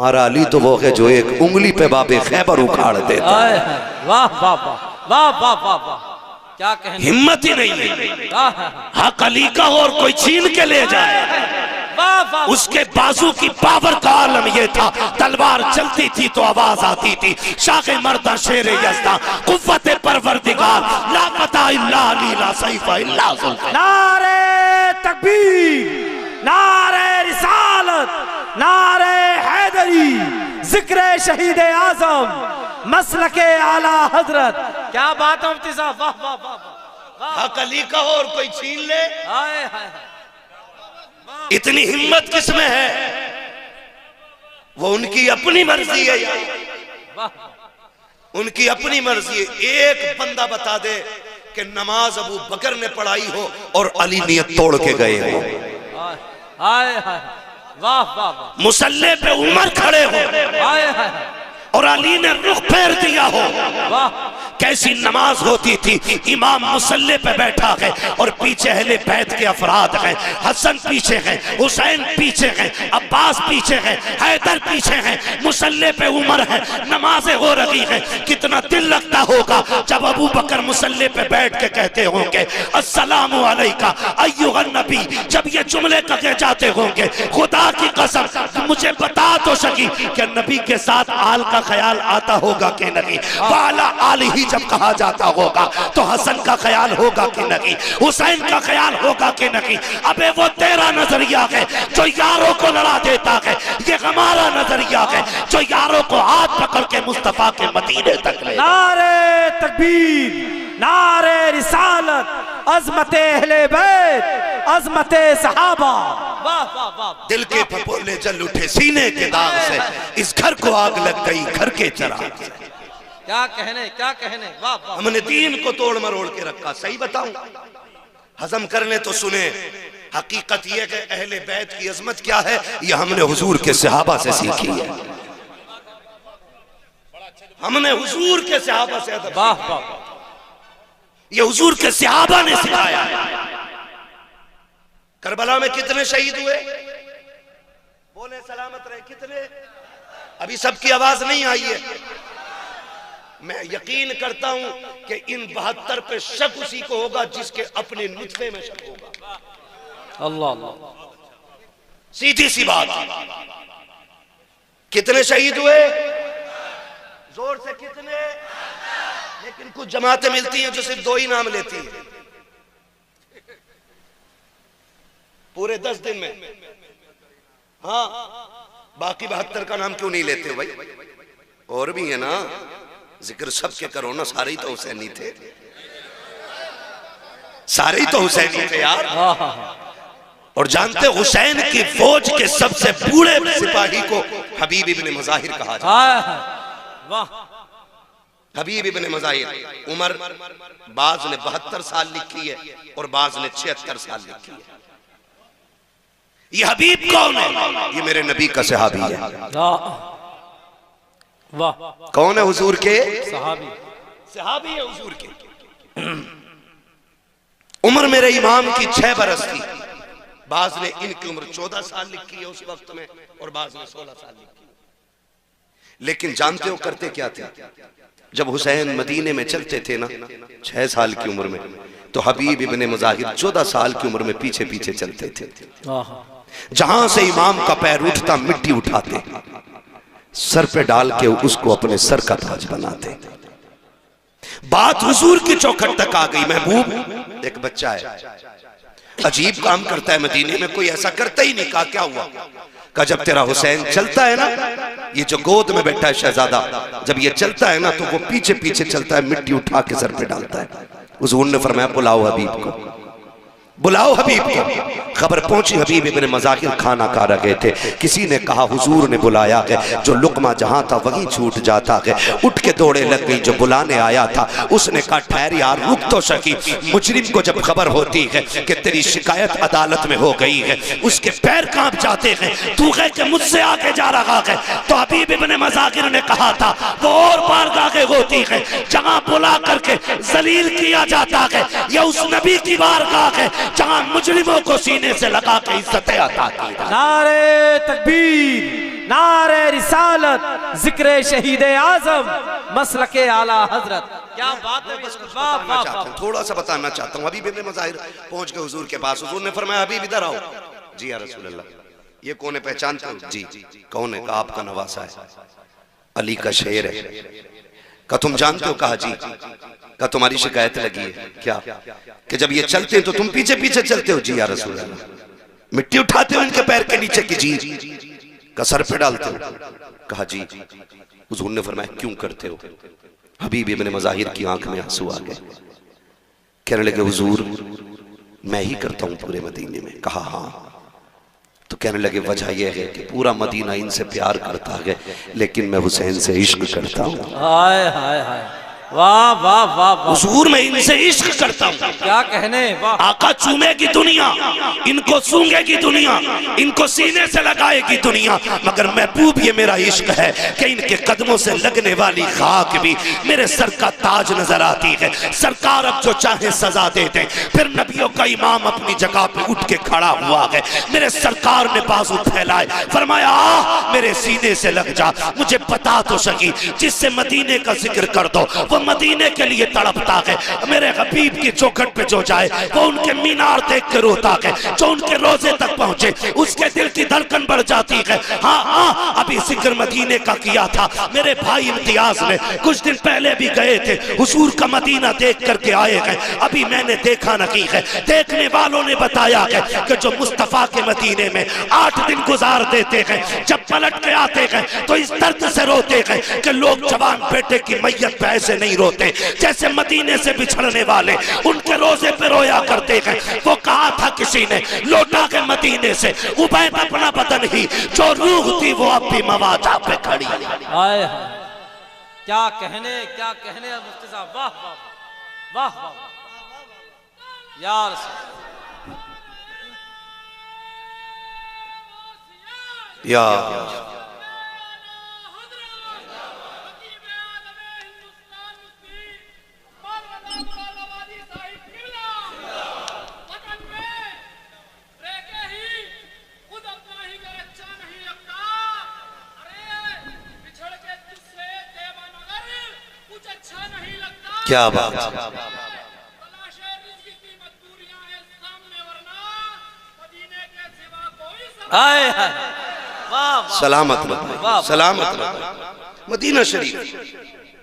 हमारा अली तो वो है जो एक उंगली पे बाबे खैबर उखाड़ देता। वाह वाह वाह वाह वाह वाह वाह, क्या कहने, हिम्मत ही नहीं है हक अली का और कोई छीन के ले जाए। उसके बाजू की पावर का आलम यह था, तलवार चलती थी तो आवाज आती थी, शाखे मर्दा शेरे यज़्दा कुव्वत परवरदिगार ला पता इल्ला अली ला सैफा इल्ला जुल्फ़। नारे तकबीर, नारे रिसालत, नारे हैदरी, जिक्र शहीद आजम, मसलके आला हजरत। क्या बात है मुफ्ती साहब, वाह वाह वाह। हक अली का और कोई छीन ले, हाय हाय, इतनी हिम्मत किसमें है? वो उनकी अपनी मर्जी है यार, उनकी अपनी मर्जी है। एक बंदा बता दे कि नमाज अबू बकर ने पढ़ाई हो और अली नियत तोड़ के गए हो। हाय हाय, वाह वाह वाह। मुसल्ले पे उमर खड़े हो हाय हाय, और अली ने रुख फेर दिया हो। वाह, कैसी नमाज होती थी। इमाम मुसल्ले पे बैठा है और पीछे अहले बैत के अफराद हैं। हसन पीछे हैं, हुसैन पीछे हैं, अब्बास पीछे हैं, हैदर पीछे हैं, मुसल्ले पे उमर है, नमाजें हो रही हैं। कितना दिल लगता होगा जब अबू बकर मुसल्ले पे बैठ के कहते होंगे अस्सलामु अलैका अय्युहन नबी। जब ये जुमले कहे जाते होंगे, खुदा की कसम मुझे बता तो सकी कि नबी के साथ आल का ख्याल आता होगा कि नहीं? वाला आल ही जब कहा जाता होगा तो हसन का ख्याल होगा कि नहीं? हुसैन का ख्याल होगा कि नहीं? अबे वो तेरा नजरिया है जो यारों को लड़ा देता है, ये हमारा नजरिया है जो यारों को हाथ पकड़ के मुस्तफा के मदीने तक ले। नारे तकबीर, नारे रिसालत, अज़मते अहले बैत, अज़मते सहाबा। वाह वाह वाह। दिल के फपोले जल उठे सीने के दाग से, इस घर को आग लग गई घर के चिराग से। क्या कहने, क्या कहने, वाह वाह। हमने दीन को तोड़ मरोड़ के रखा। सही बताऊं, हजम करने तो सुने। हकीकत यह कि अहले बैत की अजमत क्या है, यह हमने हुजूर के सहाबा से सीखी है। हमने हुजूर के सहाबा से अदब, वाह वाह, ये हुजूर के सहाबा ने सिखाया। करबला में कितने शहीद हुए? बोले सलामत रहे। कितने? अभी सबकी आवाज नहीं आई है। मैं यकीन करता हूं कि इन 72 पे शक उसी को होगा जिसके अपने नुत्फे में शक होगा। अल्लाह अल्लाह, सीधी सी बात। कितने शहीद हुए? जोर से कितने? लेकिन कुछ जमातें मिलती हैं जो सिर्फ 2 ही नाम लेती हैं पूरे 10 दिन में। हाँ, बाकी 72 का नाम क्यों नहीं लेते भाई? और भी है ना, जिक्र सबके करो ना। सारे ही तो हुसैनी थे, सारे ही तो हुसैनी थे यार। और जानते हुसैन की फौज के सबसे बूढ़े सिपाही को हबीब इब्ने मज़ाहिर कहा जाता है। हबीब इब्ने मज़ाहिर। उमर बाज ने 72 साल लिखी है और बाज ने 76 साल लिखी है। ये हबीब कौन है? ये मेरे नबी का सहाबी है। वाह, कौन है? हुजूर के सहाबी, सहाबी है हुजूर के। उम्र मेरे इमाम की 6 बरस थी। बाज ने इनकी उम्र 14 साल लिखी है उस वक्त में, और बाज ने 16 साल लिखी है। लेकिन जानते हो करते क्या थे? जब हुसैन मदीने में चलते थे ना 6 साल की उम्र में, तो हबीब इब्ने मज़ाहिर 14 साल की उम्र में पीछे पीछे चलते थे। जहां से इमाम का पैर उठता मिट्टी उठाते, सर पे डाल के उसको अपने सर का ताज बनाते। बात हुजूर की चौखट तक आ गई। महबूब एक बच्चा है, अजीब काम करता है मदीने में, कोई ऐसा करता ही नहीं। कहा क्या हुआ? कहा जब तेरा हुसैन चलता है ना, ये जो गोद में बैठा है शहजादा, जब ये चलता है ना तो वो पीछे पीछे चलता है, मिट्टी उठा के सर पे डालता है। हुजूर ने फरमाया बुलाओ हबीब को, बुलाओ हबीब को। खबर पहुंची, हबीब इब्ने मज़ाहिर खाना खा रहे थे। किसी ने कहा हुजूर ने बुलाया है। जो लुकमा जहां था वहीं छूट जाता है। उठ के दौड़े लग गई। जो बुलाने आया था उसने कहा ठहर यार, रुक तो सकी। मुजरिम को जब खबर होती है कि तेरी शिकायत अदालत में हो गई है, उसके पैर कांप जाते हैं। तू कह के मुझसे आगे जा रहा है। तो हबीब इब्ने मज़ाहिर ने कहा था वो और बारगाहें होती है जहां बुला करके जलील किया जाता है, या उस नबी की बारगाह है जहां मुजरिमों को सीने से लगा के इज्जतें अता की। नारे तकबीर, नारे रिसालत, जिक्र शहीद आजम, मसलके आला हजरत। क्या बात है, वाह वाह वाह। थोड़ा सा बताना चाहता हूँ। हबीब इब्ने मज़ाहिर पहुंच गए हुजूर के पास। हुजूर ने फरमाया हबीब इधर आओ। जी या रसूल अल्लाह। ये कौन है, पहचानते हो? जी। कौन है? कहा आपका नवासा है, अली का शेर है। कहा तुम जानते हो? कहा जी। कहा तुम्हारी शिकायत लगी है क्या, कि जब ये चलते हैं तो तुम पीछे पीछे चलते हो? जी या रसूल अल्लाह। मिट्टी उठाते हो इनके पैर के नीचे की? जी। का सर पे डालते हो? कहा जी। हुजूर ने फरमाया क्यों करते हो? हबीब इब्ने मज़ाहिर की आंख में आंसू आ गए। कहने लगे हुजूर मैं ही करता हूं पूरे मदीने में। कहा हाँ। तो कहने लगे वजह यह है कि पूरा मदीना इनसे प्यार करता है, लेकिन मैं हुसैन से इश्क करता हूँ। हाय हाय हाय, वाह वाह वाह वाह। हुजूर मैं इनसे इश्क करता हूँ। क्या कहने, वाह। आका चूमेगी दुनिया, इनको सूंघेगी दुनिया, इनको सीने से लगाएगी दुनिया, मगर महबूब ये मेरा इश्क है कि इनके कदमों से लगने वाली खाक भी मेरे सर का ताज नजर आती है। सरकार अब जो चाहे सजा दे दें। फिर नबियों का इमाम अपनी जगह पे उठ के खड़ा हुआ है। मेरे सरकार ने बाजू फैलाए, फरमाया मेरे सीने से लग जा, मुझे बता तो सकी जिससे मदीने का जिक्र कर दो वो मदीने के लिए तड़पता है। मेरे हबीब की चौखट पे जो जाए वो उनके मीनार देख के रोता है। जो उनके रोजे तक पहुंचे उसके दिल की धड़कन बढ़ जाती है। हाँ हाँ, अभी जिक्र मदीने का किया था। मेरे भाई इम्तियाज ने कुछ दिन पहले भी गए थे, हुजूर का मदीना देख करके आए हैं। अभी मैंने देखा नहीं है, देखने वालों ने बताया है कि जो मुस्तफा के मदीने में 8 दिन गुजार देते हैं, जब पलट के आते हैं तो इस दर्द से रोते हैं कि लोग जवान बेटे की मैयत पे ऐसे नहीं रोते जैसे मदीने से बिछड़ने वाले उनके रोजे पे रोया करते हैं। वो कहा था किसी ने लौटा के मदीने से उबैद अपना बदन ही, जो रूह थी वो अब भी मवाजा पे खड़ी। हाय हाय, क्या कहने, क्या कहने मुफ्ती साहब, वाह वाह वाह वाह यार। या क्या बात। सलामत रहो, सलामत रहो। मदीना शरीफ,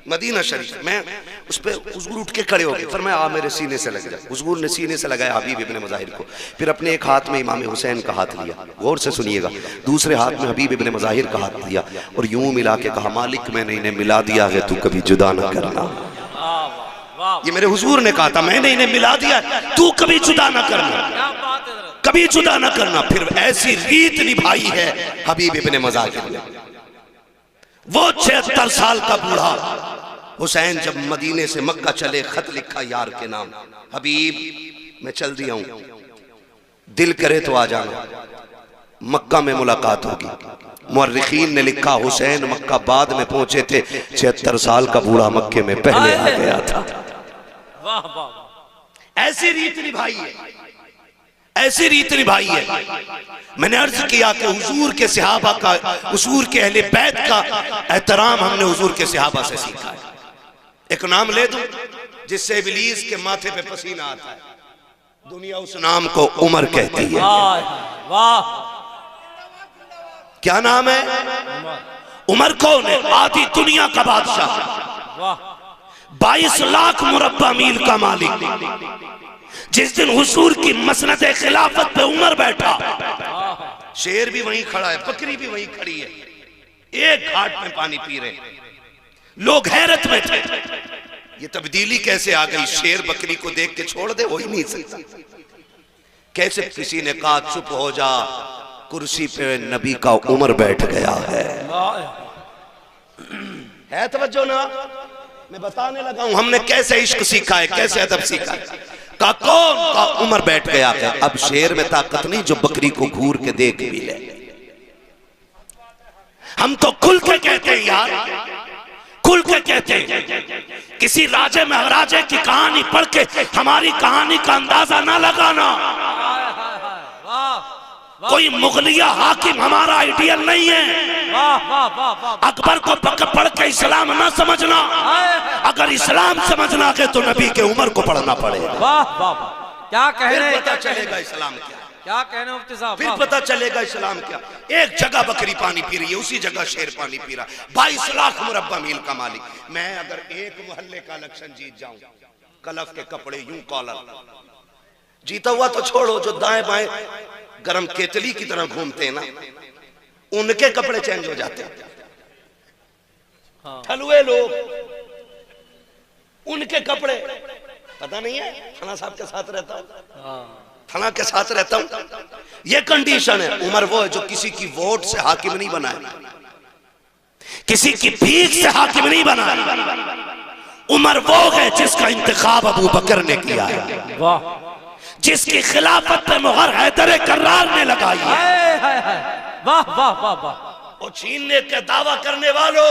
मदीना शरीफ में उस पे हुजूर उठ के खड़े हो गए, फरमाया आ मेरे सीने से लग जा। हुजूर ने सीने से लगाया हबीब इब्ने मज़ाहिर को। फिर अपने एक हाथ में इमाम हुसैन का हाथ लिया, गौर से सुनिएगा, दूसरे हाथ में हबीब इब्ने मज़ाहिर का हाथ लिया और यूं मिला के कहा मालिक मैंने इन्हें मिला दिया है, तू कभी जुदा ना करना। ये मेरे हुजूर ने कहा था, मैंने इन्हें मिला दिया, तू कभी जुदा ना करना, कभी जुदा ना करना। फिर ऐसी रीत निभाई है हबीब इब्ने मज़ाहिर ने। वो 76 साल का बूढ़ा हुसैन जब मदीने से मक्का चले, खत लिखा यार के नाम, हबीब मैं चल दिया हूं, दिल करे तो आ जाना, मक्का में मुलाकात होगी। मुअर्रिखीन ने लिखा हुसैन मक्का बाद में पहुंचे थे, 76 साल का बूढ़ा मक्के में पहले आ गया था। वाह वाह, ऐसी रीत निभाई है, ऐसी रीत निभाई है। मैंने अर्ज किया कि हुजूर के सहाबा का, हुजूर के अहले बैत का एहतराम हमने हुजूर के सहाबा से सीखा है। एक नाम ले दूं जिससे इब्लीस के माथे पे पसीना आता है, दुनिया उस नाम को उमर कहती है। वाह, क्या नाम है? उमर कौन है? आधी दुनिया का बादशाह, 22 लाख मुरब्बा मील का मालिक। जिस दिन हुजूर की मसनद खिलाफत पे उमर बैठा, शेर भी वहीं खड़ा है, बकरी भी वहीं खड़ी है, एक घाट में पानी पी रहे, लोग हैरत में थे। ये तब्दीली कैसे आ गई? शेर बकरी को देख के छोड़ दे, हो ही नहीं सकता। कैसे? किसी ने कहा चुप हो जा, कुर्सी पे नबी का उमर बैठ गया है तवज्जो ना? मैं बताने लगा हूं हमने कैसे इश्क सीखा है, कैसे अदब सीखा है। का कौन का उमर बैठ गया है। अब शेर में ताकत नहीं जो बकरी को घूर के देख भी ले। हम तो खुल के कहते हैं यार, खुल के कहते हैं। किसी राजे महाराजे की कहानी पढ़ के हमारी कहानी का अंदाजा ना लगाना। कोई मुगलिया हाकिम हमारा आइडियल नहीं है। वाह वाह वाह वाह। अकबर को पढ़ के इस्लाम ना समझना, अगर इस्लाम समझना है तो नबी के उमर को पढ़ना पड़ेगा। वाह वाह वाह, क्या कहने, पता चलेगा इस्लाम क्या, क्या कहने मुफ्ती साहब, फिर पता चलेगा इस्लाम क्या। एक जगह बकरी पानी पी रही है, उसी जगह शेर पानी पी रहा, 22 लाख मुरब्बा मील का मालिक। मैं अगर एक मोहल्ले का इलेक्शन जीत जाऊं, कलफ के कपड़े यूं कॉलर, जीता हुआ तो छोड़ो, जो दाएं बाएं गरम केतली की तरह घूमते हैं ना, उनके कपड़े चेंज हो जाते हैं। ठलुए लोग, उनके कपड़े, पता नहीं है थाना साहब के साथ रहता हूं, थाना के साथ रहता हूं, ये कंडीशन है। उमर वो है जो किसी की वोट से हाकिम नहीं बना है, किसी की भीख से हाकिम नहीं बना है। उमर वो है जिसका इंतखाब अबू बकर ने किया है, वाह, जिसकी खिलाफत पे मुहर हैदर कर्रार ने लगाई है। वाह वाह वाह वाह। और छीनने का दावा करने वालों,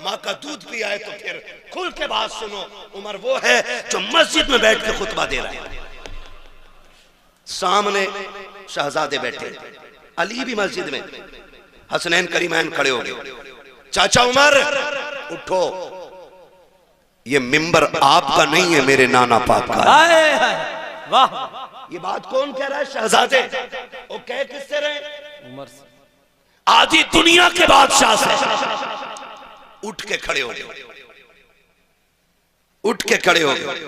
माँ का दूध पिया है तो फिर खुल के बात सुनो। उमर वो है जो मस्जिद में बैठ के खुतबा दे रहा है, सामने शहजादे बैठे, अली भी मस्जिद में, हसनैन करीमैन खड़े हो गए, चाचा उमर उठो, ये मिंबर आपका नहीं है, मेरे नाना पाक का है। वाह, ये बात कौन कह रहा है? शहजादे। वो कह किससे रहे? उमर से। आधी दुनिया के बादशाह से। उठ के खड़े हो गए, उठ के खड़े हो गए।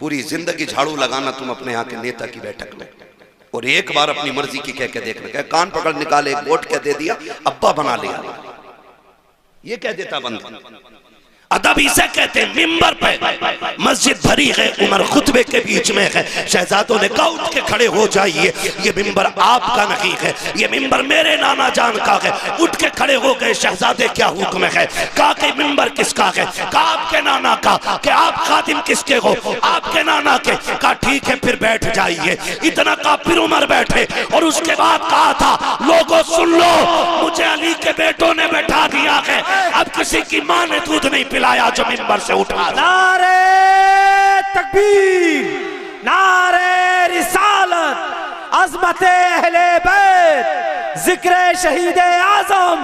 पूरी जिंदगी झाड़ू लगाना तुम अपने यहाँ के नेता की बैठक में, और एक बार अपनी मर्जी की कह के देखना, कह कान पकड़ निकाले, एक वोट कह दे दिया, अब्बा बना लिया, ये कह देता बंद। अदब इसे कहते हैं। मिंबर पे मस्जिद भरी है, उमर खुतबे के बीच में है, शहजादों ने कहा उठ के खड़े हो जाइए, ये मिंबर आपका नहीं है, ये मिंबर मेरे नाना जान का है। उठ के खड़े हो गए शहजादे, क्या हुक्म है? कहा कि मिंबर किसका है? कहा आपके नाना का। कि आप खादिम किसके हो? आपके नाना के। कहा ठीक है फिर बैठ जाइए। इतना कहा फिर उमर बैठे, और उसके बाद कहा था लोगों सुन लो, मुझे अली के बेटों ने बैठा दिया है, अब किसी की मां ने दूध नहीं पिलाया जो मिंबर से उठा। नारे तकबीर, नारे रिसालत, अज़मते अहले बैत, जिक्र शहीद आज़म,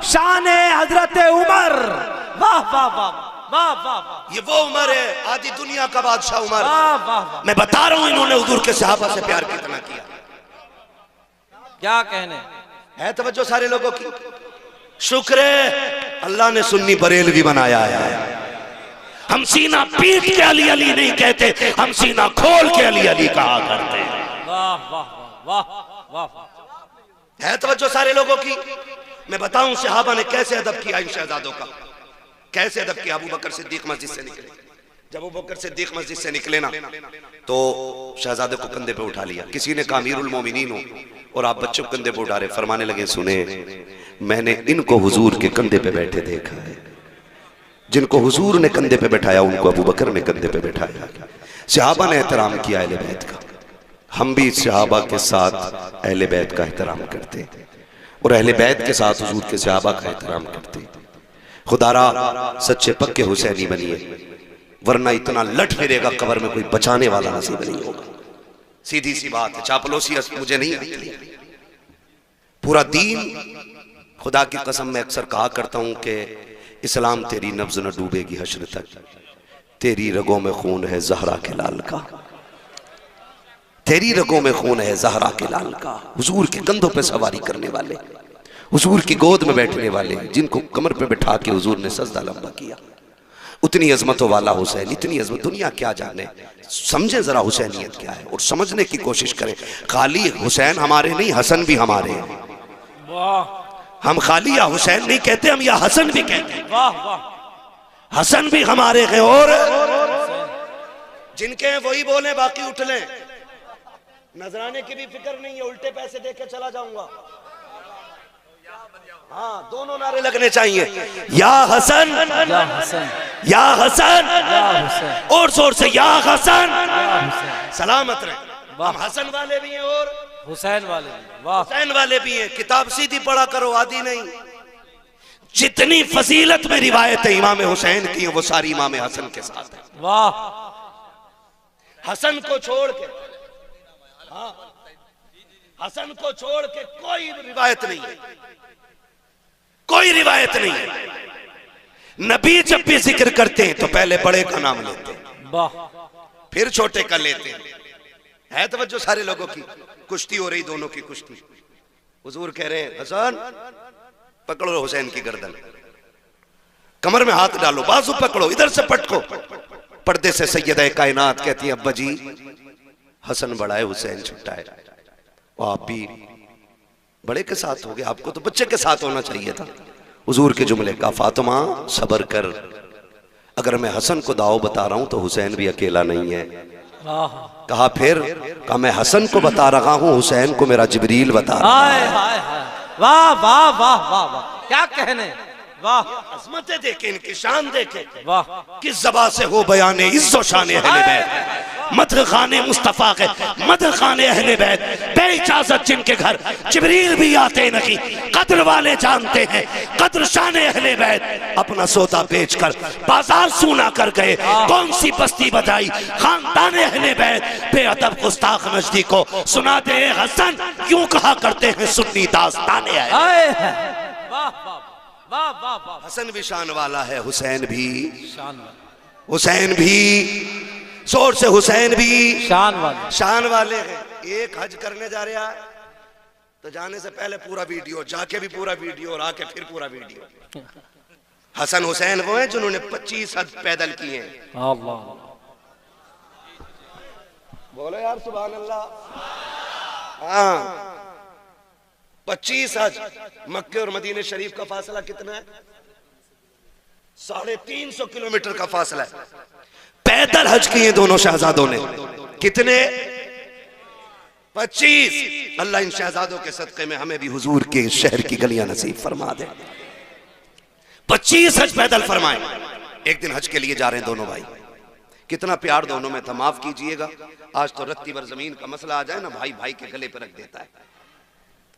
शान हजरत उमर। वाह वाह वाह वाह वाह। ये वो उमर है, आधी दुनिया का बादशाह उमर। वाह वाह। मैं बता रहा हूं इन्होंने हुजूर के सहाबा से प्यार कितना किया। क्या कहने है तवज्जो सारे लोगों की? शुक्र है अल्लाह ने सुन्नी बरेलवी बनाया है। हम सीना पीट के अली अली नहीं कहते, हम सीना खोल के अली अली कहा करते हैं। वाह वाह वाह वाह। है तवज्जो सारे लोगों की? मैं बताऊं सहाबा ने कैसे अदब किया इन शहजादों का, कैसे अदब किया। अबू बकर सिद्दीक मस्जिद से निकले, जब अबू बकर सिद्दीक मस्जिद से निकले ना, तो शहजादे को कंधे पे उठा लिया। किसी ने कहा अमीरुल मोमिनीन हो, और आप बच्चों को कंधे पे उठा रहे, फरमाने लगे सुने, मैंने इनको हुजूर के कंधे पे बैठे देखा है, जिनको हुजूर ने कंधे पे बैठाया उनको अबू बकर ने कंधे पे बैठाया। सहाबा ने एहतराम किया अहले बैत का। हम भी सहाबा के साथ अहले बैत का एहतराम करते, और अहले बैत के साथ हुजूर के सहाबा का एहतराम करते। खुदारा सच्चे पक्के हुसैनी बनिए, वरना इतना लट फिरेगा कब्र में कोई बचाने वाला नसीब नहीं होगा। सीधी सी बात है, चापलूसी मुझे नहीं आती। पूरा दीन, खुदा की कसम मैं अक्सर कहा करता हूं कि इस्लाम तेरी नब्ज न डूबेगी हश्र तक, तेरी रगों में खून है ज़हरा के लाल का, तेरी रगों में खून है ज़हरा के लाल का। हुजूर के कंधों पे सवारी करने वाले, हुजूर की गोद में बैठने वाले, जिनको कमर पे बैठा के हुजूर ने सजदा लंबा किया, उतनी अजमतों वाला हुसैन, इतनी अजमत दुनिया क्या जाने। समझे जरा हुसैनियत क्या है और समझने की कोशिश करें। खाली हुसैन हमारे नहीं, हसन भी हमारे हैं। हम खाली या हुसैन नहीं कहते, हम या हसन भी कहते हैं। वाह वाह। हसन भी हमारे हैं, और जिनके हैं वही बोले, बाकी उठ लें। नजराने की भी फिक्र नहीं है, उल्टे पैसे दे के चला जाऊंगा। हाँ, दोनों नारे लगने चाहिए, या हसन या हसन, या हसन, या हुसैन, और जोर से या हसन। सलामत रहे। हम हसन वाले भी हैं और हुसैन वाले भी। वाह, हुसैन वाले भी हैं। किताब सीधी पढ़ा करो, आदि नहीं। जितनी फजीलत में रिवायत है इमाम हुसैन की, वो सारी इमाम हसन के साथ है। वाह। हसन को छोड़ के, हाँ, हसन को छोड़ के कोई रिवायत नहीं है, कोई रिवायत नहीं है। नबी जब भी जिक्र करते हैं तो पहले बड़े का नाम लेते हैं, फिर छोटे का लेते हैं। है तवज्जो सारे लोगों की। कुश्ती हो रही, दोनों की कुश्ती। हुजूर कह रहे हैं हसन पकड़ो हुसैन की गर्दन, कमर में हाथ डालो, बाजू पकड़ो, इधर से पटको। पर्दे से सैयदा कायनात कहती है अब्बा जी हसन बड़ा है, हुसैन छोटा है। आप भी बड़े के साथ हो गए, आपको तो बच्चे के साथ होना चाहिए था। हुजूर के जुमले का फातिमा सबर कर, अगर मैं हसन को दाव बता रहा हूं तो हुसैन भी अकेला नहीं है। कहा फिर, कहा मैं हसन को बता रहा हूं, हुसैन को मेरा जिब्रील बता रहा है। वाह वाह वाह वाह वाह, क्या कहने, वाह अज़मतें देखें, इनकी शान देखें। वाह किस ज़बान से हो बयाने इज़्ज़ो शाने अहले बैत, मदह खाने मुस्तफ़ा के, मदह खाने अहले बैत, बेइजाज़त जिनके घर जिब्रील भी आते नहीं। कद्र वाले जानते हैं कद्र शाने अहले बैत, अपना सौदा बेचकर बाजार सूना कर गए। कौन सी बस्ती बजाई खानदान अहले बैत, बेअदब गुस्ताख नजदी को सुना दे हसन, यूं कहा करते हैं सुन्नी दास्ताने है। वाह वाह वाह वाह वाह, हसन भी शान वाला है, हुसैन भी शान, हुसैन भी, जोर से हुसैन भी शान वाले हैं। एक हज करने जा रहा है तो जाने से पहले पूरा वीडियो, जाके भी पूरा वीडियो और आके फिर पूरा वीडियो। हसन हुसैन वो हैं जिन्होंने 25 हज पैदल किए हैं। बोलो यार सुभान अल्लाह। हाँ 25 हज। मक्के और मदीने शरीफ का फासला कितना है? 350 किलोमीटर का फासला है। पैदल हज किए दोनों शहजादों ने। कितने? 25। अल्लाह इन शहजादों के सदक़े में हमें भी हुजूर के शहर की गलियां नसीब फरमा दे। 25 हज पैदल फरमाए। एक दिन हज के लिए जा रहे हैं दोनों भाई। कितना प्यार दोनों में था, माफ कीजिएगा। आज तो रत्ती भर जमीन का मसला आ जाए ना, भाई भाई के गले पर रख देता है,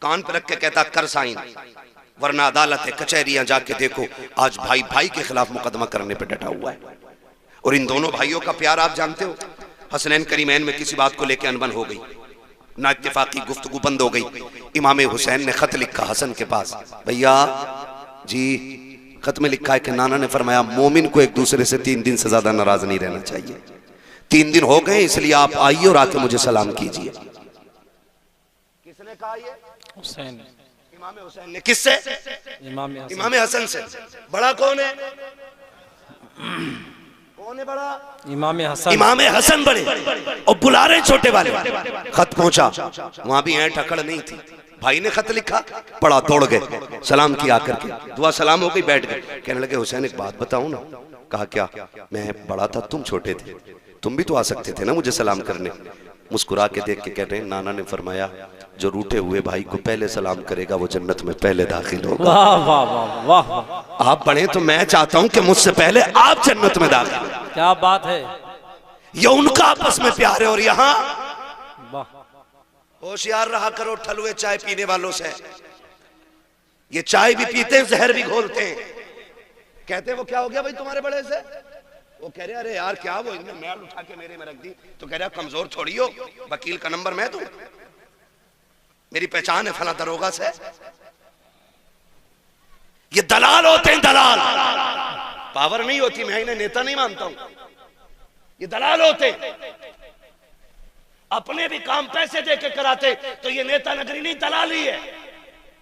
कान पर रख के कहता कर साइन, वरना अदालत कचहरियां जाके देखो, आज भाई भाई के खिलाफ मुकदमा करने पर डटा हुआ है। और इन दोनों भाइयों का प्यार आप जानते हो। हसनैन करीमैन में किसी बात को लेकर अनबन हो गई, ना इत्तेफाकी गुफ्तगू बंद हो गई। इमाम हुसैन ने खत लिखा हसन के पास, भैया जी खत में लिखा है कि नाना ने फरमाया मोमिन को एक दूसरे से 3 दिन से ज्यादा नाराज नहीं रहना चाहिए। 3 दिन हो गए, इसलिए आप आइए और आके मुझे सलाम कीजिए। किसने कहा ये? हुसैन, इमाम हुसैन ने। किससे? इमाम हसन से। बड़ा कौन है? कौन है बड़ा? इमाम हसन। इमाम हसन बड़े और बुला रहे छोटे वाले। खत पहुंचा, वहां भी ऐंठ अकड़ नहीं थी। भाई ने खत लिखा, पढ़ा, दौड़ गए, सलाम किया करके, दुआ सलाम हो गई, बैठ गए। कहने लगे हुसैन एक बात बताऊं ना? कहा क्या? मैं बड़ा था, तुम छोटे थे, तुम भी तो आ सकते थे ना मुझे सलाम करने। मुस्कुरा के देख के कह रहे हैं नाना ने फरमाया जो रूठे हुए भाई को पहले सलाम करेगा वो जन्नत में पहले दाखिल होगा। वाह वाह वाह वाह। आप बड़े तो मैं चाहता हूं कि मुझसे पहले आप जन्नत में दाखिल। क्या बात है, ये उनका आपस में प्यार है। और यहाँ होशियार रहा करो ठलुए चाय पीने वालों से। ये चाय भी पीते हैं, जहर भी घोलते हैं। कहते हैं वो क्या हो गया भाई तुम्हारे बड़े से? वो कह रहे अरे यार क्या, वो इनने मैल उठा के मेरे में रख दी। तो कह रहा कमजोर थोड़ी हो, वकील का नंबर मैं दूं, मेरी पहचान है फला दरोगा से। ये दलाल होते हैं, दलाल। पावर नहीं होती, मैं इन्हें नेता नहीं मानता हूं। ये दलाल होते, अपने भी काम पैसे दे के कराते, तो ये नेता नगरी नहीं दलाली है।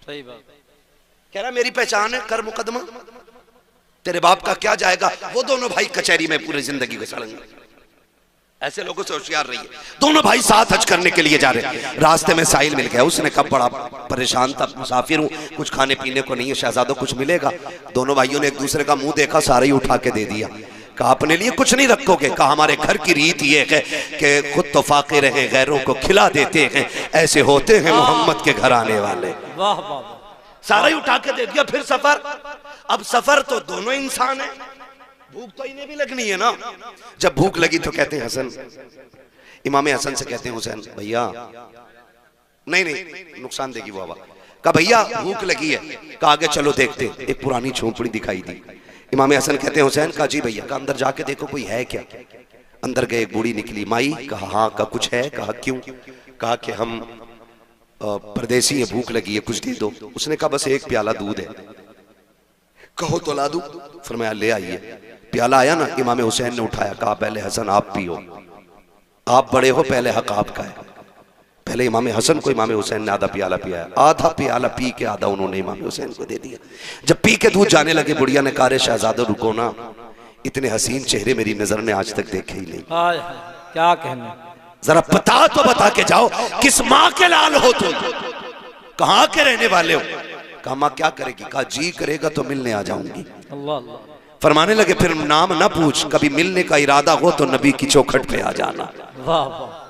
सही बात। कह रहा मेरी पहचान है, कर मुकदमा, तेरे बाप का क्या जाएगा। वो दोनों भाई कचहरी में पूरी जिंदगी गुजारेंगे। ऐसे लोगों से होशियार रहिए। दोनों भाई साथ हज करने के लिए जा रहे हैं। रास्ते में साहिल मिल गया। उसने कहा बड़ा परेशान था, मुसाफिर हूं, कुछ खाने पीने को नहीं है, शहजादों कुछ मिलेगा? दोनों भाइयों ने एक दूसरे का मुंह देखा, सारे ही उठा के दे दिया। कहा अपने लिए कुछ नहीं रखोगे? कहा हमारे घर की रीत ये है कि खुद तो फाके रहे, गैरों को खिला देते हैं, ऐसे होते हैं मोहम्मद के घर आने वाले। वाह वाह। सारा ही उठा के दे दिया। फिर सफर। अब सफर तो दोनों इंसान है, भूख तो इन्हें भी लगनी है ना। जब भूख लगी तो कहते हैं हसन, इमाम हसन से कहते हैं हुसैन भैया, नहीं नुकसान देगी वो हवा। कहा भैया भूख लगी है। कहा आगे चलो देखते। एक पुरानी झोंपड़ी दिखाई दी। इमाम हसन कहते हैं हुसैन, कहा जी भैया। कहा अंदर जाके देखो कोई है क्या। अंदर गए, एक बूढ़ी निकली। माई? कहा हाँ। कहा कुछ है? कहा क्यों? कहा कि हम परदेसी है, भूख लगी है, कुछ दे दो। उसने कहा बस एक प्याला दूध है। कहो तो ला दूं। फरमाया ले आइए। प्याला आया ना, इमाम हुसैन ने उठाया, कहा पहले हसन आप पियो, आप बड़े हो, पहले हक आपका है। पहले इमाम हसन को इमाम हुसैन ने आधा प्याला पिया, आधा प्याला पी के आधा उन्होंने इमाम हुसैन को दे दिया। जब पी के दूध जाने लगे, बुढ़िया ने कहा शहजादा रुको ना, इतने हसीन चेहरे मेरी नजर ने आज तक देखे ही नहीं। क्या कहने, जरा बता तो बता के जाओ, किस माँ के लाल हो तुम, कहाँ के रहने वाले हो? कहा माँ क्या करेगी? कहा जी करेगा तो मिलने आ जाऊंगी। अल्लाह अल्लाह। फरमाने लगे फिर नाम ना पूछ, कभी मिलने का इरादा हो तो नबी की चौखट पे आ जाना। वाह वाह।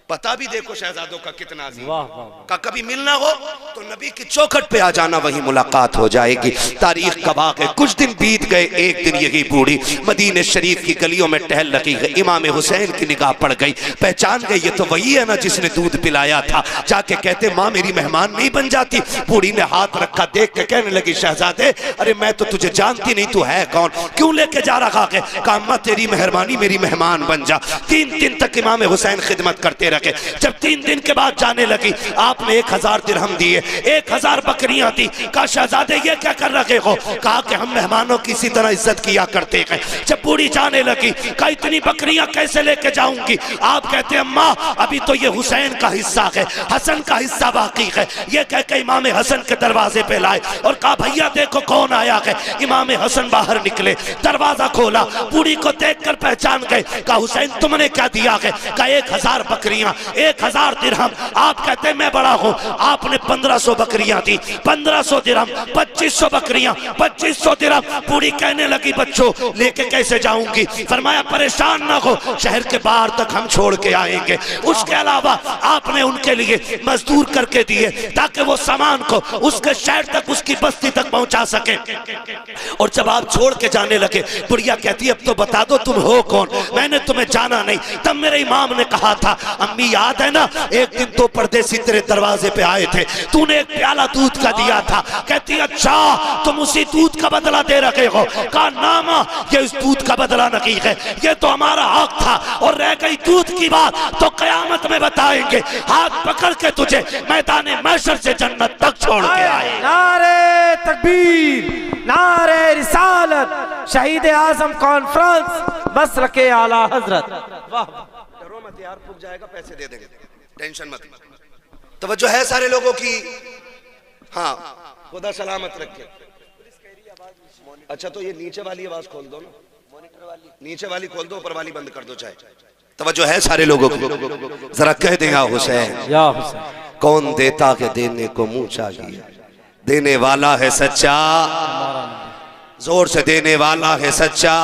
पता भी देखो शहजादों का कितना अजीम। वाह वाह। का कभी मिलना हो तो नबी की चौखट पे आ जाना, वही मुलाकात हो जाएगी। तारीख गवाह है, कुछ दिन बीत गए। एक दिन यही बूढ़ी मदीने शरीफ की गलियों में टहल रही है, इमाम हुसैन की निगाह पड़ गई, पहचान गई ये तो वही है ना जिसने दूध पिलाया था। जाके कहते माँ मेरी मेहमान नहीं बन जाती? बूढ़ी ने हाथ रखा, देख के कहने लगी शहजादे अरे मैं तो तुझे जानती नहीं, तू है कौन, क्यों लेके जा रखा है? कहा अम्मा तेरी मेहरबानी, मेरी मेहमान बन जा। 3 दिन तक इमाम हुसैन खिदमत करते रखे। जब 3 दिन के बाद जाने लगी, आपने 1000 दिरहम दिए, 1000 बकरियां दी। कहा शहजादे ये क्या कर रहे हो? कहा कि हम मेहमानों की इसी तरह इज्जत किया करते हैं। जब बूढ़ी जाने लगी, कहा इतनी बकरियां कैसे लेके जाऊंगी? आप कहते अम्मा अभी तो ये हुसैन का हिस्सा है, हसन का हिस्सा बाकी है। ये कह के इमाम हसन के दरवाजे पे लाए और कहा भैया देखो कौन आया है। इमाम हसन बाहर निकले, दरवाजा खोला, बूढ़ी को देखकर पहचान गए। कहा हुसैन तुमने क्या दिया है? कहा 1000 बकरियां, 1000 दिरहम। आप कहते मैं बड़ा हूं, आपने 1500 बकरियां दी, 1500 दिरहम, 2500 बकरियां, 2500 दिरहम। पूरी कहने लगी बच्चों लेके कैसे जाऊंगी? फरमाया परेशान ना हो, शहर के बाहर तक हम छोड़ के आएंगे। उसके अलावा आपने उनके लिए मजदूर करके दिए ताकि वो सामान को उसके शहर तक, उसकी बस्ती तक पहुंचा सके। और जब आप छोड़ के जाने लगे, बुढ़िया कहती अब तो बता दो तुम हो कौन, मैंने तुम्हें जाना नहीं। तब मेरे इमाम ने कहा था अम्मी याद है ना, एक दिन तो परदेसी तेरे दरवाजे पे आए थे, तूने एक प्याला दूध का दिया था। कहती अच्छा तुम उसी दूध का बदला दे रहे हो? कहा ना मां ये इस दूध का बदला नहीं है, ये तो हमारा हक था। और रह गई दूध की बात तो कयामत में बताएंगे, हाथ पकड़ के तुझे मैदान महशर से जन्नत तक छोड़ के आए। नारे तकबीर, नारे रिसालत, शहीद आजम कॉन्फ्रेंस, मसलक के आला हजरत। वाह डरो मत यार, पुग जाएगा, पैसे दे देंगे, टेंशन मत। तवज्जो है सारे लोगों की? हाँ खुदा सलामत रखे। अच्छा तो ये नीचे वाली आवाज खोल दो ना, मॉनिटर वाली, नीचे वाली खोल दो, ऊपर वाली बंद कर दो चाहे। तवज्जो है सारे लोगों की? जरा कह देगा हुसैन, या हुसैन। कौन देता है देने को मुंह चाहिए, देने वाला है सच्चा, जोर से देने वाला है सच्चा,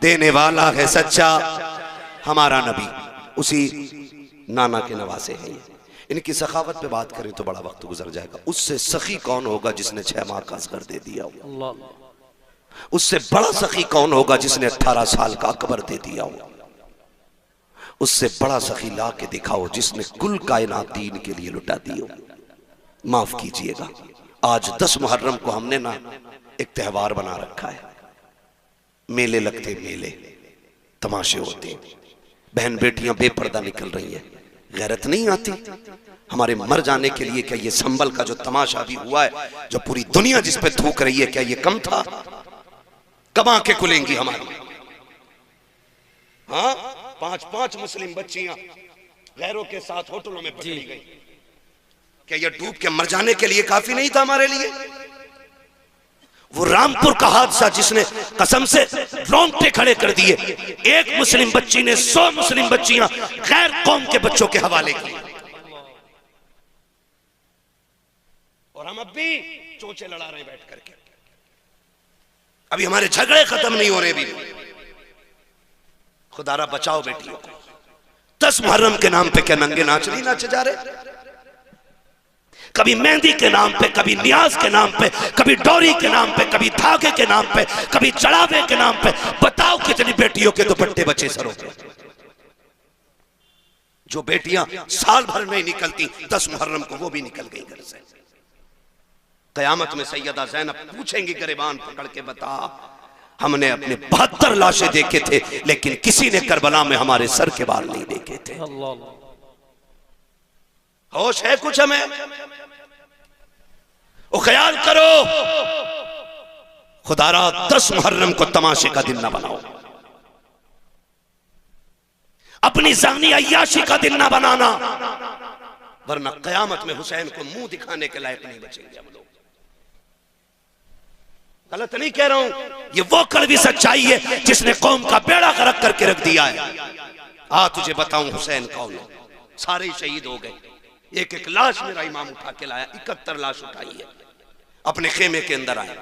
देने वाला है सच्चा। हमारा नबी उसी नाना के नवासे हैं। इनकी सखावत पे बात करें तो बड़ा वक्त गुजर जाएगा। उससे सखी कौन होगा जिसने 6 माह का असगर दे दिया हो? उससे बड़ा सखी कौन होगा जिसने 18 साल का अकबर दे दिया हो? उससे बड़ा सखी ला के दिखाओ जिसने कुल कायनात दीन के लिए लुटा दी हो। माफ कीजिएगा, आज 10 मुहर्रम को हमने ना एक त्योहार बना रखा है। मेले लगते, मेले तमाशे होते, बहन बेटियां बेपर्दा निकल रही हैं। गैरत नहीं आती हमारे मर जाने के लिए? क्या ये संबल का जो तमाशा भी हुआ है, जो पूरी दुनिया जिस पे थूक रही है, क्या ये कम था? कब आंखें खुलेंगी हमारी? हाँ 5-5 मुस्लिम बच्चियां गैरों के साथ होटलों में पकड़ी गई। क्या ये डूब के मर जाने के लिए काफी नहीं था हमारे लिए? वो रामपुर का हादसा जिसने कसम से रोंगटे खड़े कर दिए, एक मुस्लिम बच्ची ने 100 मुस्लिम बच्चियां गैर कौम के बच्चों के हवाले की। और हम अब भी चोंचे लड़ा रहे बैठ करके, अभी हमारे झगड़े खत्म नहीं हो रहे भी। खुदारा बचाओ बेटियों को। 10 मुहर्रम के नाम पे क्या नंगे नाच नहीं नाचे जा रहे? कभी मेहंदी के नाम पे, कभी नियाज के नाम पे, कभी डोरी के नाम पे, कभी धागे के नाम पे, कभी चढ़ावे के नाम पे। बताओ कितनी बेटियों के दुपट्टे बचे सरों पे। जो बेटियां साल भर नहीं निकलती, 10 मुहर्रम को वो भी निकल गई घर से। कयामत में सैयदा ज़ैनब पूछेंगी गिरबान पकड़ के, बता हमने अपने 72 लाशें देखे थे लेकिन किसी ने करबला में हमारे सर के बाल नहीं देखे थे। होश है कुछ हमें? वो ख्याल करो, खुदारा 10 मुहर्रम को तमाशे का दिन ना बनाओ, अपनी जानी अय्याशी का दिन ना बनाना, वरना कयामत में हुसैन को मुंह दिखाने के लायक नहीं बचेंगे हम लोग। गलत नहीं कह रहा हूं, ये वो कड़वी सच्चाई है जिसने कौम का बेड़ा गर्क करके रख दिया है। तुझे बताऊं हुसैन कौन है? सारे ही शहीद हो गए, एक एक लाश मेरा इमाम उठा के लाया, 71 लाश उठाई है। अपने खेमे के अंदर आए,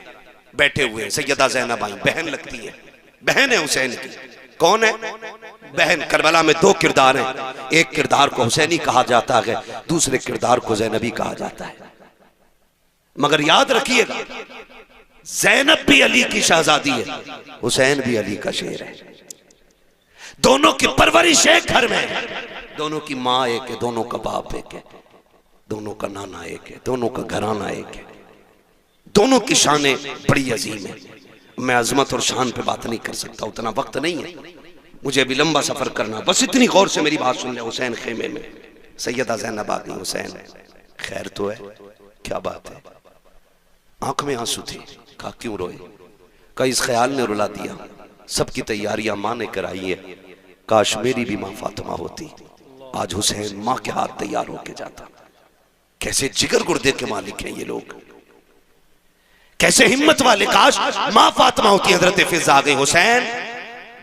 बैठे हुए सैयदा ज़ैनब आई, बहन लगती है, बहन है हुसैन की। कौन है बहन? करबला में 2 किरदार हैं, एक किरदार को हुसैनी कहा जाता है, दूसरे किरदार को ज़ैनबी कहा जाता है। मगर याद रखिएगा, ज़ैनब भी अली की शहजादी है, हुसैन भी अली का शेर है। दोनों की परवरिश एक घर में है, दोनों की माँ एक है, दोनों का बाप एक है, दोनों का नाना एक है, दोनों का घराना एक है, दोनों की शानें बड़ी अजीम है। मैं अजमत और शान पे बात नहीं कर सकता, उतना वक्त नहीं है, मुझे अभी लंबा सफर करना। बस इतनी गौर से मेरी बात सुन ले। हुसैन खेमे में, सैयदा ज़ैनब आ गई, हुसैन खैर तो है? क्या बात है? आंख में आंसू थे। कहा क्यों रोए? कहा इस ख्याल ने रुला दिया, सबकी तैयारियां मां ने कराई है, काश मेरी भी मां फातिमा होती, आज हुसैन मां के हाथ तैयार होके जाता। कैसे जिगर गुर्दे के मालिक हैं ये लोग, कैसे हिम्मत वाले। काश मां फातिमा होती। हजरत फिजा आ गई, हुसैन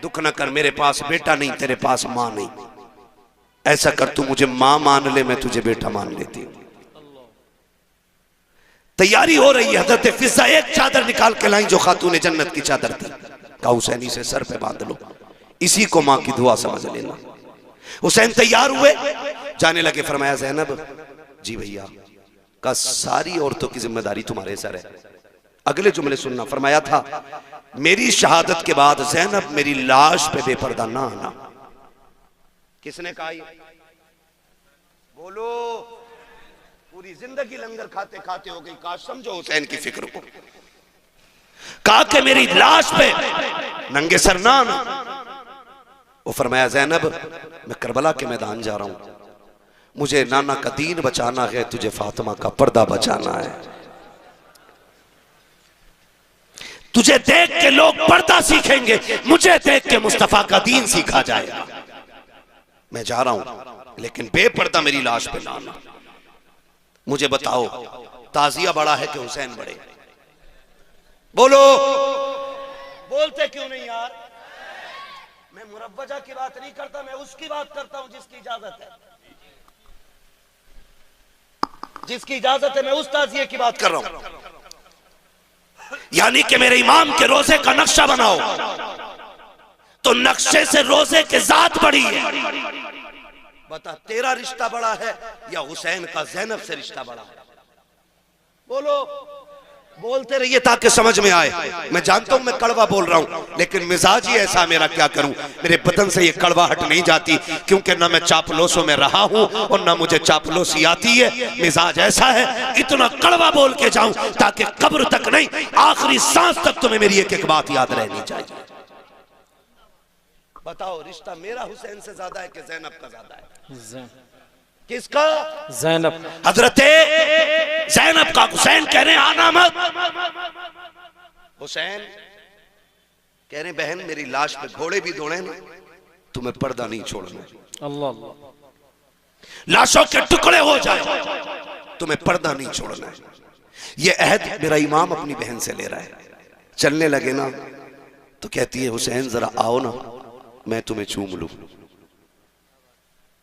दुख न कर, मेरे पास बेटा नहीं, तेरे पास मां नहीं, ऐसा कर तू मुझे मां मान ले, मैं तुझे बेटा मान लेती हूं। तैयारी हो रही है, हजरत फिजा एक चादर निकाल के लाई जो खातून जन्नत की चादर थी। कहा हुसैन इसे सर पे बांध लो, इसी को मां की दुआ समझ लेना। हुसैन तैयार हुए, जाने लगे। फरमाया ज़ैनब जी भैया, का सारी औरतों की जिम्मेदारी तुम्हारे सर है। अगले जुमले सुनना, फरमाया था मेरी शहादत के बाद ज़ैनब मेरी लाश पे बेपर्दा ना आना। किसने कहा ये? बोलो। पूरी जिंदगी लंगर खाते खाते हो गई, काश समझो हुसैन की फिक्र को। कहा कि मेरी लाश पे नंगे सर ना आना। वो फरमाया ज़ैनब मैं करबला के मैदान जा रहा हूं, मुझे नाना का दीन बचाना है, तुझे फातिमा का पर्दा बचाना है। तुझे देख के लोग पर्दा सीखेंगे, मुझे देख के मुस्तफा का दीन सीखा जाएगा। मैं जा रहा हूं, लेकिन बेपर्दा मेरी लाश पे लाना। मुझे बताओ ताजिया बड़ा है कि हुसैन बड़े? बोलो। बोलते क्यों नहीं यार? मैं मुरव्वजा की बात नहीं करता, मैं उसकी बात करता हूं जिसकी इजाजत है, जिसकी इजाजत है, मैं उस ताजिए की बात कर रहा हूं। यानी कि मेरे इमाम के रोजे का नक्शा बनाओ तो नक्शे से रोजे के जात बड़ी है। बता तेरा रिश्ता बड़ा है या हुसैन का ज़ैनब से रिश्ता बड़ा है? बोलो। बोलते रहिए ताकि समझ में आए। मैं जानता हूं मैं कड़वा बोल रहा हूं, लेकिन मिजाज ही ऐसा मेरा, क्या करूं। मेरे बदन से ये कड़वाहट नहीं जाती, क्योंकि ना मैं चापलोसों में रहा हूं और ना मुझे चापलोसी आती है। मिजाज ऐसा है, इतना कड़वा बोल के जाऊं ताकि कब्र तक नहीं, आखिरी सांस तक तुम्हें मेरी एक एक बात याद रहनी चाहिए। बताओ रिश्ता मेरा हुसैन से ज्यादा है कि ज़ैनब का ज्यादा है? किसका? ज़ैनब। हजरत ज़ैनब का। हुसैन कह रहे आना मत। हुसैन कह रहे बहन मेरी लाश पे घोड़े भी दौड़े ना, तुम्हें पर्दा नहीं छोड़ना। अल्लाह। लाशों के टुकड़े हो जाए, तुम्हें पर्दा नहीं छोड़ना है। ये अहद मेरा इमाम अपनी बहन से ले रहा है। चलने लगे ना तो कहती है हुसैन जरा आओ ना, मैं तुम्हें चूम लूं।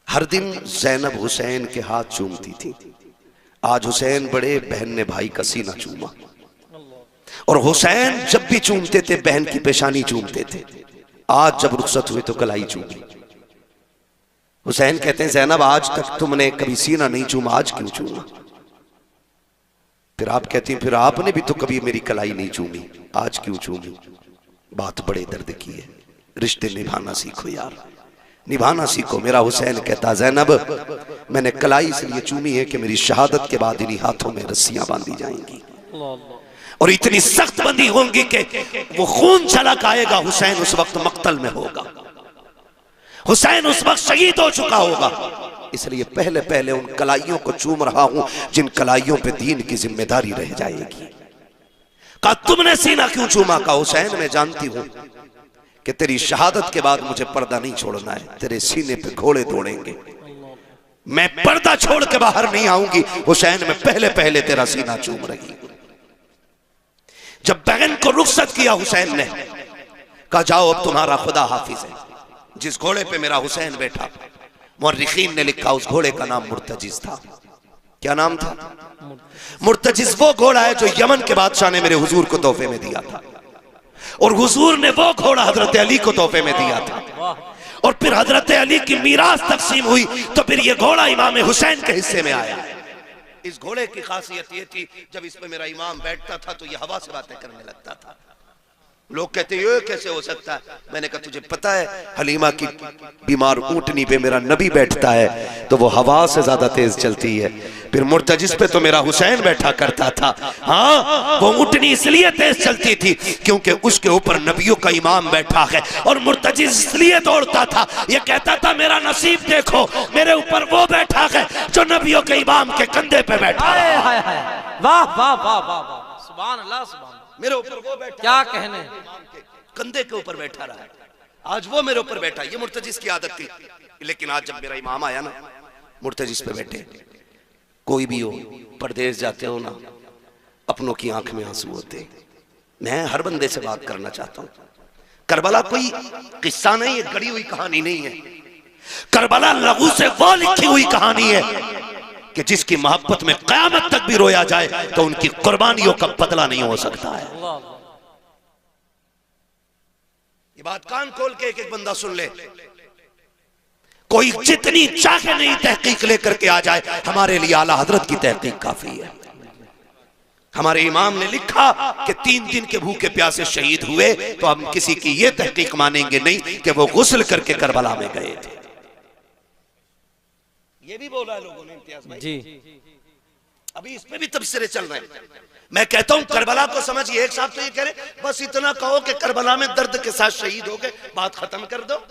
हर दिन ज़ैनब हुसैन के हाथ चूमती थी, आज हुसैन बड़े, बहन ने भाई का सीना चूमा। और हुसैन जब भी चूमते थे बहन की पेशानी चूमते थे, आज जब रुखसत हुए तो कलाई चूमी। हुसैन कहते हैं ज़ैनब आज तक तुमने कभी सीना नहीं चूमा, आज क्यों चूमा? फिर आप कहती हैं फिर आपने भी तो कभी मेरी कलाई नहीं चूमी, आज क्यों चूमी? बात बड़े दर्द की है। रिश्ते निभाना सीखो यार, निभाना सीखो। मेरा हुसैन कहता ज़ैनब मैंने कलाई इसलिए चूमी है कि मेरी शहादत के बाद इन्हीं हाथों में रस्सियां बांधी जाएंगी और इतनी सख्त बंदी होंगी कि वो खून छलक आएगा। हुसैन उस वक्त मक्तल में होगा, हुसैन उस वक्त शहीद हो चुका होगा। इसलिए पहले पहले उन कलाइयों को चूम रहा हूं जिन कलाइयों पे दीन की जिम्मेदारी रह जाएगी। कहा तुमने सीना क्यों चूमा? का हुसैन मैं जानती हूं कि तेरी शहादत के बाद मुझे पर्दा नहीं छोड़ना है, तेरे सीने पे घोड़े दौड़ेंगे, मैं पर्दा छोड़ के बाहर नहीं आऊंगी। हुसैन मैं पहले पहले तेरा सीना चूम रही हूं। जब बहन को रुखसत किया हुसैन ने, कहा जाओ अब तुम्हारा खुदा हाफिज है। जिस घोड़े पे मेरा हुसैन बैठा, मुर्रिखीन ने लिखा उस घोड़े का नाम मुर्तजिज था। क्या नाम था? मुर्तजिज वो घोड़ा है जो यमन के बादशाह ने मेरे हुजूर को तोहफे में दिया था, और हुजूर ने वो घोड़ा हजरत अली को तोहफे में दिया था, और फिर हजरत अली की मीरास तकसीम हुई तो फिर ये घोड़ा इमाम हुसैन के हिस्से में आया। इस घोड़े की खासियत ये थी, जब इस पे मेरा इमाम बैठता था तो ये हवा से बातें करने लगता था। लोग कहते ये कैसे हो सकता है? मैंने कहा तुझे पता है हलीमा की बीमार ऊंटनी पे मेरा नबी बैठता है तो वो हवा से ज्यादा तेज चलती है। फिर मुर्तजिस पे तो मेरा हुसैन बैठा करता था। हाँ, वो ऊंटनी इसलिए तेज चलती थी क्योंकि उसके ऊपर नबियों का इमाम बैठा है, और मुर्तजिस इसलिए दौड़ता था, ये कहता था मेरा नसीब देखो, मेरे ऊपर वो बैठा है जो नबियों के इमाम के कंधे पे बैठा है। वाह वाह वाह वाह, सुभान अल्लाह, सुभान। मेरे ऊपर वो बैठा, क्या कहने, कंधे के ऊपर बैठा रहा है, आज वो मेरे ऊपर बैठा। ये मुर्तजिस की आदत थी। लेकिन आज जब मेरा इमाम आया ना, मुर्तजिस पे बैठे, कोई भी हो, परदेश जाते हो ना, अपनों की आंख में आंसू होते। मैं हर बंदे से बात करना चाहता हूं। करबला कोई किस्सा नहीं है, गढ़ी हुई कहानी नहीं है। करबला लहू से वो लिखी हुई कहानी है कि जिसकी मोहब्बत में क़यामत तक भी रोया जाए तो उनकी कुर्बानियों का बदला नहीं हो सकता है। ये बात कान खोल के एक एक बंदा सुन ले। कोई जितनी चाहे नहीं तहकीक लेकर के आ जाए, हमारे लिए आला हजरत की तहकीक काफी है। हमारे इमाम ने लिखा कि 3 दिन के भूखे प्यासे शहीद हुए तो हम किसी की ये तहकीक मानेंगे नहीं कि वो गुस्ल करके करबला में गए थे। ये भी बोला है लोगों ने, इम्तियाज भाई जी। अभी इस पे भी तबसरे चल रहे हैं। मैं कहता हूं करबला को समझिए। एक साहब तो ये कह रहे बस इतना कहो कि करबला में दर्द के साथ शहीद हो गए, बात खत्म कर दो।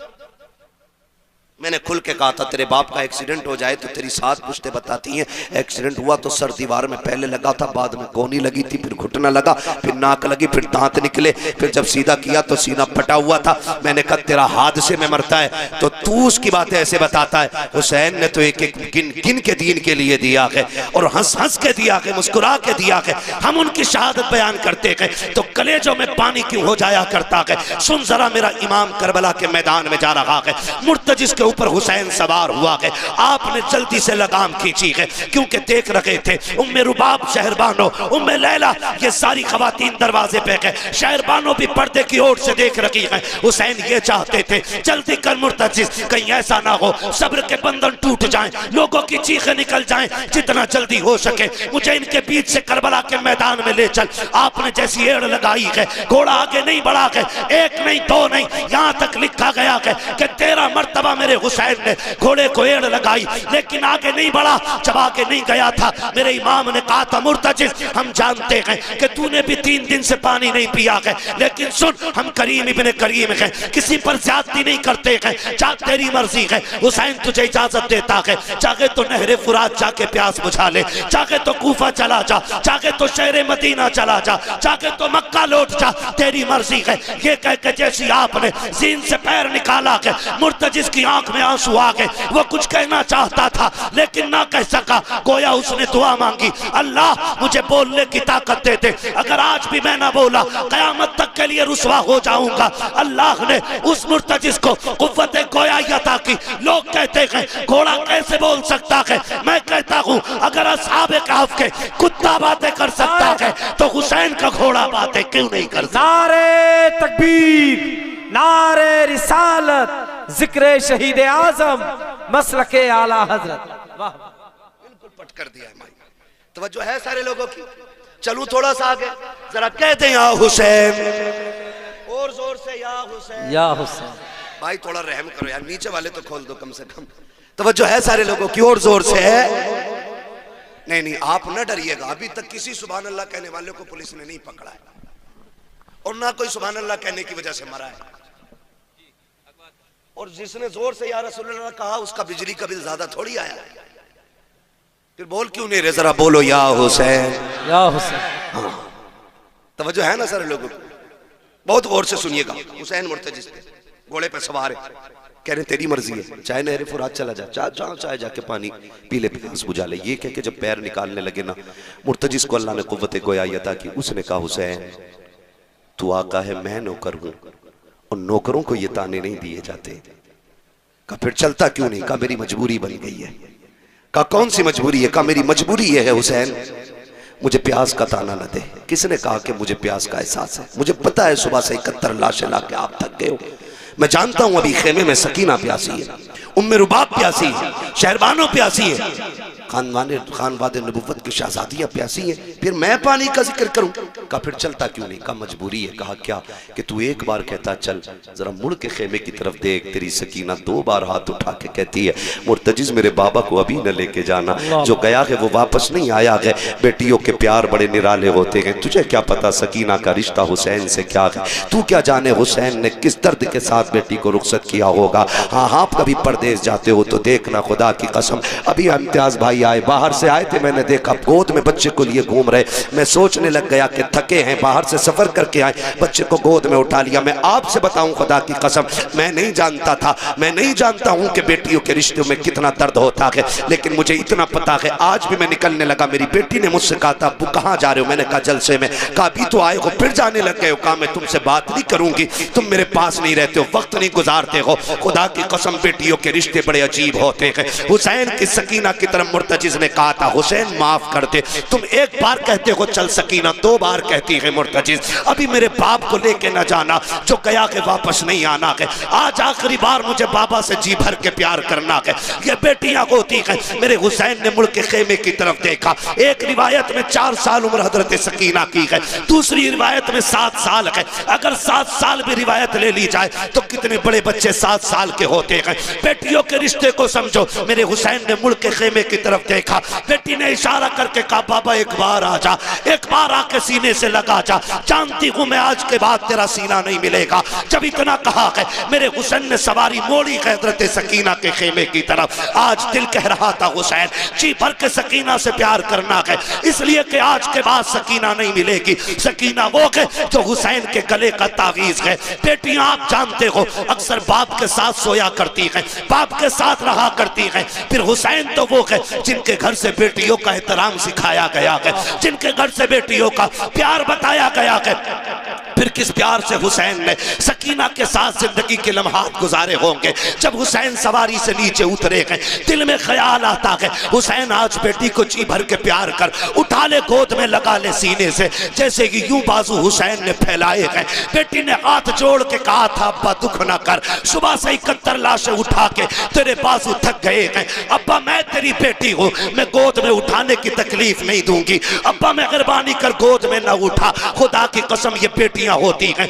मैंने खुल के कहा था तेरे बाप का एक्सीडेंट हो जाए तो तेरी 7 पुश्तें बताती हैं एक्सीडेंट हुआ तो सर दीवार में पहले लगा था, बाद में कोहनी लगी थी, फिर घुटना लगा, फिर नाक लगी, फिर दांत निकले, फिर जब सीधा किया तो सीना फटा हुआ था। मैंने कहा तेरा हादसे में मरता है तो तू उसकी बातें ऐसे बताता है। हुसैन ने तो एक एक गिन गिन के दीन के लिए दिया है, और हंस हंस के दिया है, मुस्कुरा के दिया है। हम उनकी शहादत बयान करते हैं तो कलेजों में पानी क्यों हो जाया करता है। सुन जरा, मेरा इमाम करबला के मैदान में जा रहा है, मुर्तजिस के ऊपर हुसैन सवार हुआ है। आपने जल्दी से लगाम खींची है क्योंकि देख रहे थे उम्मे रुबाब शहरबानो, उम्मे लैला, ये सारी खवातीन दरवाजे पे है। शहरबानो भी पर्दे की ओर से देख रही है। हुसैन ये चाहते थे जल्दी कर मुर्तजिस, कहीं ऐसा ना हो सब्र के बंधन टूट जाएं, लोगों की चीखें निकल जाएं। जितना जल्दी हो सके मुझे इनके बीच से करबला के मैदान में ले चल। आपने जैसी एड़ लगाई है, घोड़ा आगे नहीं बढ़ा है, 1 नहीं 2 नहीं, यहाँ तक लिखा गया है कि 13 मर्तबा मेरे हुसैन ने घोड़े को एड़ लगाई, लेकिन आगे नहीं बढ़ा। जब आगे नहीं गया था मेरे इमाम ने कहा था मुर्तजिस, हम जानते हैं कि तूने भी 3 दिन से पानी नहीं पिया है, लेकिन सुन हम करीम इब्ने करीम हैं, किसी पर ज्यादती नहीं करते हैं, चाहे तेरी मर्जी है। हुसैन तुझे इजाजत देता है, चाहे तो नहरे फुरात जाके प्यास बुझा ले, चाहे तो कूफा चला जा, चाहे तो शहर मदीना चला जा, चाहे तो मक्का लौट जा, तेरी मर्जी है। ये कह के जैसी आपने जीन से पैर निकाला है, मुर्तजिस की आंख में आंसू आ गए। वो कुछ कहना चाहता था लेकिन ना कह सका। गोया उसने दुआ मांगी, अल्लाह मुझे बोलने की ताकत दे दे, अगर आज भी मैं ना बोला कयामत तक के लिए रुसवा हो जाऊंगा। अल्लाह ने उस मुर्तजिस को कुव्वत गोयाई अता की। लोग कहते हैं घोड़ा कैसे बोल सकता है, मैं कहता हूं अगर असहाबे कहफ के कुत्ता बातें कर सकता है तो हुसैन का घोड़ा बातें क्यों नहीं कर सकता। नारे तकबीर, नारे रिसालत, जिक्र शहीद आजम, मसलके आला हजरत। वाह, बिल्कुल पट कर दिया भाई। तवज्जो है सारे लोगों की। चलूं थोड़ा सा आगे, जरा कहते हैं या हुसैन, और जोर से या हुसैन, या हुसैन। भाई थोड़ा रहम करो यार, नीचे वाले तो खोल दो कम से कम। तवज्जो है सारे लोगों की, और जोर से है। नहीं नहीं आप न डरिएगा, अभी तक किसी सुभान अल्लाह कहने वाले को पुलिस ने नहीं पकड़ा है, और ना कोई सुभान अल्लाह कहने की वजह से मरा है। और जिसने जोर से या रसूलल्लाह कहा उसका बिजली का बिल ज्यादा थोड़ी आया। फिर बोल क्यों नहीं रहे? जरा बोलो या हुसैन, या हुसैन। हाँ, तवज्जो है ना सारे लोगों को? बहुत गौर से सुनिएगा। हुसैन मुर्तजिज पे घोड़े पे सवार है, कह रहे तेरी मर्जी है, चाहे नहरे फुरात चला जा, चाहे जाके पानी पी ले, प्यास बुझा ले। ये कह के जब पैर निकालने लगे ना, मुर्तजिज को अल्लाह ने कुव्वत गोयाई अता की। उसने कहा हुसैन तू आका है, मैं नौकर हूं, और नौकरों को ये ताने नहीं दिए जाते। कहा फिर चलता क्यों नहीं? कहा मेरी मजबूरी बन गई है। कहा कौन सी मजबूरी है? कहा मेरी मजबूरी ये है हुसैन, मुझे प्यास का ताना न दे। किसने कहा कि मुझे प्यास का एहसास है? मुझे पता है सुबह से 71 लाशें लाके आप थक गए हो। मैं जानता हूं अभी खेमे में सकीना प्यासी है, उम्मे रुबाब प्यासी है, शहरबानो प्यासी है, खानवादे नबुव्वत की शहजादियां प्यासी हैं, फिर मैं पानी का जिक्र करूं? कहा फिर चलता क्यों नहीं? कहा मजबूरी है। कहा क्या? कि तू एक बार कहता चल, जरा मुड़ के खेमे की तरफ देख, तेरी सकीना 2 बार हाथ उठा के कहती है मुर्तजिज मेरे बाबा को अभी न लेके जाना, जो गया है वो वापस नहीं आया है। बेटियों के प्यार बड़े निराले होते हैं, तुझे क्या पता सकीना का रिश्ता हुसैन से क्या है? तू क्या जाने हुसैन ने किस दर्द के साथ बेटी को रुखसत किया होगा। हाँ हाँ, कभी परदेश जाते हो तो देखना, खुदा की कसम। अभी इम्तियाज भाई आए, बाहर से आए थे, मैंने देखा गोद में बच्चे को लिए घूम रहे। मैं सोचने लग गया कि थके हैं, बाहर से सफर करके आए, बच्चे को गोद में उठा लिया। मैं आपसे बताऊं खुदा की कसम, मैं नहीं जानता था, मैं नहीं जानता हूं कि बेटियों के रिश्तों में कितना दर्द होता है, लेकिन मुझे इतना पता है। आज भी मैं निकलने लगा, मेरी बेटी ने मुझसे कहा था अब्बू कहाँ जा रहे हो? मैंने कहा जलसे में। कहा अभी तो आए हो, फिर जाने लग गए हो? कहा मैं तुमसे बात नहीं करूंगी, तुम मेरे पास नहीं रहते हो, वक्त नहीं गुजारते हो। खुदा की कसम बेटियों के रिश्ते बड़े अजीब होते हैं। हुसैन की सकीना की तरफ मुर्तजिज ने कहा था हुसैन माफ कर दे, तुम एक बार कहते हो चल सकीना, 2 बार कहती है मुर्तजिज। अभी मेरे बाप को लेके न जाना, जो गया के वापस नहीं आना है। आज आखिरी बार मुझे बाबा से जी भर के प्यार करना है। ये बेटियां होती हैं। मेरे हुसैन ने मुड़ के खेमे की तरफ देखा। एक रिवायत में 4 साल उम्र हजरत सकीना की है, दूसरी रिवायत में 7 साल है। अगर 7 साल भी रिवायत ले ली जाए तो कितने बड़े बच्चे 7 साल के होते हैं। बेटियों के रिश्ते को समझो। मेरे हुसैन ने मुड़ के खेमे की तरफ देखा, बेटी ने इशारा करके कहा बाबा एक बार आ जा, एक बार आके सीने से लगा जा, जानती हूं मैं आज के बाद तेरा सीना नहीं मिलेगा। जब इतना कहा है मेरे हुसैन ने सवारी मोड़ी हजरत सकीना के खेमे की तरफ। आज दिल कह रहा था हुसैन जी भर के सकीना से प्यार करना है, इसलिए कि आज के बाद सकीना नहीं मिलेगी। सकीना वो है जो हुसैन के गले का तावीज है। बेटियां आप जानते हो अक्सर बाप के साथ सोया करती हैं, बाप के साथ रहा करती हैं। फिर हुसैन तो वो है जिनके घर से बेटियों का एहतराम सिखाया गया है, जिनके घर से बेटियों का प्यार बताया गया है। फिर किस प्यार से हुसैन ने सकीना के साथ जिंदगी के लम्हात गुजारे होंगे। जब हुसैन सवारी से नीचे उतरे हैं, दिल में ख्याल आता है हुसैन आज बेटी को जी भर के प्यार कर, उठा ले गोद में लगा ले सीने से, जैसे कि यूं बाजू हुसैन ने फैलाए हैं। बेटी ने हाथ जोड़ के कहा था अब्बा दुख ना कर, सुबह से 71 लाशें उठा के तेरे बाजू थक गए हैं। अब्बा मैं तेरी बेटी हूँ, मैं गोद में उठाने की तकलीफ नहीं दूंगी। अब्बा मेहरबानी कर गोद में न उठा, खुदा की कसम ये बेटियां होती हैं।